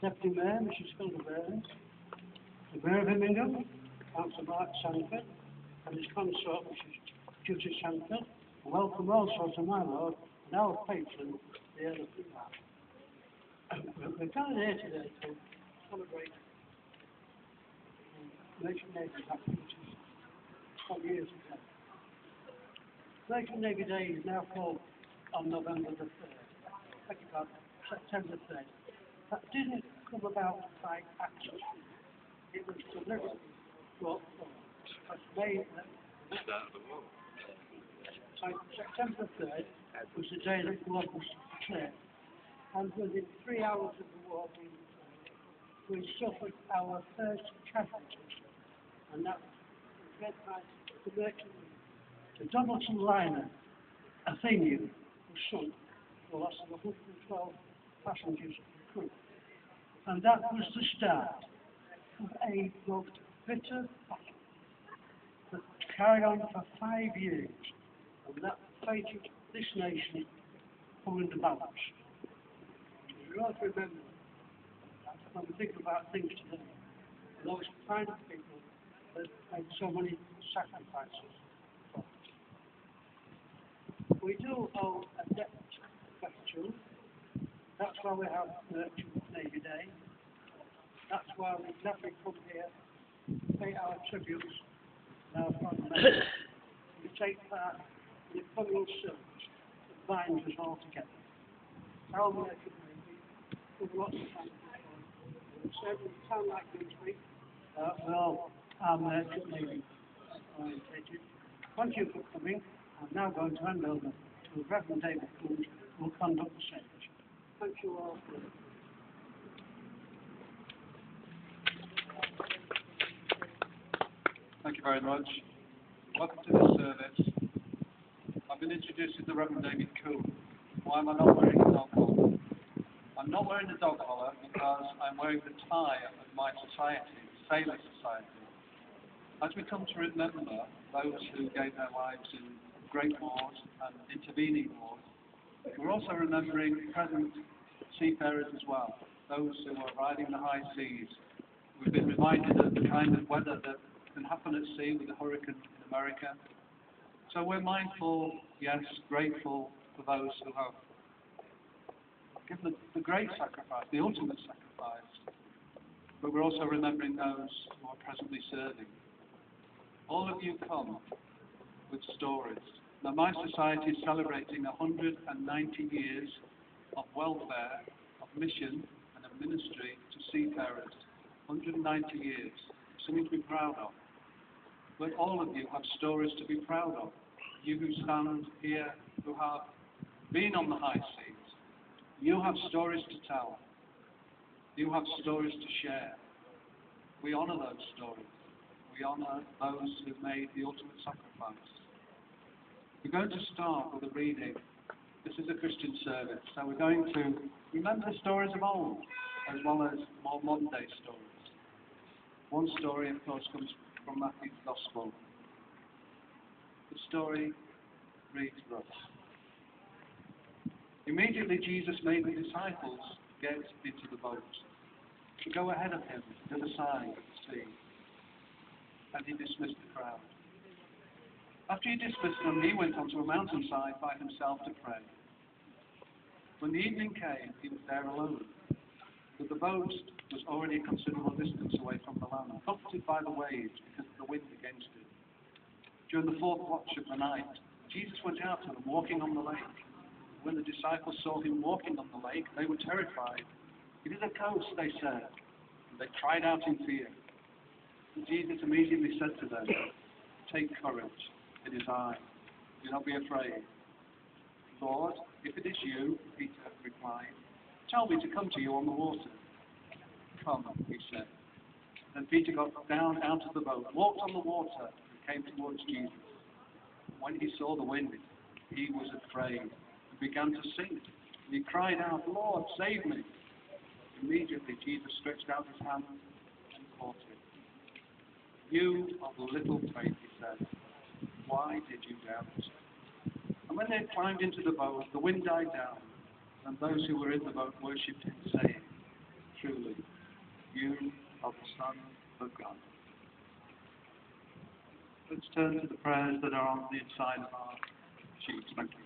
Deputy Mayor, Mrs. Hilda Burns, the Mayor of Immingham, Councillor Mark Sanford, and his consort, Mrs. Judith Sanford. Welcome also to my Lord and our patron, the Earl of Finland. We're gathered here today to celebrate Nation Navy Day, which is 20 years ago. Nation Navy Day is now called on November the 3rd, September 3rd. That didn't come about by accident. It was deliberately brought forward. September 3rd was the day that war was declared. And within 3 hours of the war, we suffered our first casualties. And that was led by the merchant. The Donaldson liner, Athenia, was sunk for the loss of 112 passengers and crew. And that was the start of a most bitter battle that carried on for 5 years, and that fated this nation for in the balance. We ought to remember that when we think about things today, those kind of people that made so many sacrifices. We do owe a debt to gratitude. That's why we have Merchant Navy Day. That's why we gladly come here to pay our tributes and our fundamental. We take part in the communal service that binds us all together. Our Merchant Navy, with lots of thanks for it. So in a town like Grimsby, well, our Merchant Navy orientated. Thank you for coming. I'm now going to hand over to Reverend David Coons, who will conduct the service. Thank you all for it. Thank you very much. Welcome to this service. I've been introduced as the Reverend David Coon. Why am I not wearing a dog collar? I'm not wearing a dog collar because I'm wearing the tie of my society, Sailor Society. As we come to remember those who gave their lives in great wars and intervening wars, we're also remembering present seafarers as well, those who are riding the high seas. We've been reminded of the kind of weather that can happen at sea with a hurricane in America. So we're mindful, yes, grateful for those who have given the great sacrifice, the ultimate sacrifice, but we're also remembering those who are presently serving. All of you come with stories. Now, my society is celebrating 190 years of welfare, of mission, and of ministry to seafarers. 190 years, something to be proud of. But all of you have stories to be proud of. You who stand here, who have been on the high seas, you have stories to tell. You have stories to share. We honour those stories. We honour those who made the ultimate sacrifice. We're going to start with a reading. This is a Christian service, so we're going to remember the stories of old, as well as more modern day stories. One story, of course, comes from Matthew's Gospel. The story reads thus. Immediately Jesus made the disciples get into the boat to go ahead of him to the side of the sea, and he dismissed the crowd. After he dismissed them, he went onto a mountainside by himself to pray. When the evening came, he was there alone, but the boat was already a considerable distance away from the land, buffeted by the waves because of the wind against it. During the fourth watch of the night, Jesus went out to them walking on the lake. When the disciples saw him walking on the lake, they were terrified. "It is a ghost," they said, and they cried out in fear. And Jesus immediately said to them, "Take courage, it is I. Do not be afraid." "Lord, if it is you," Peter replied, "tell me to come to you on the water." "Come," he said. Then Peter got down out of the boat, walked on the water, and came towards Jesus. When he saw the wind, he was afraid and began to sink. And he cried out, "Lord, save me." Immediately Jesus stretched out his hand and caught him. "You of little faith," he said, "why did you doubt?" And when they had climbed into the boat, the wind died down, and those who were in the boat worshipped him, saying, truly, you are the Son of God. Let's turn to the prayers that are on the inside of our sheets. Thank you.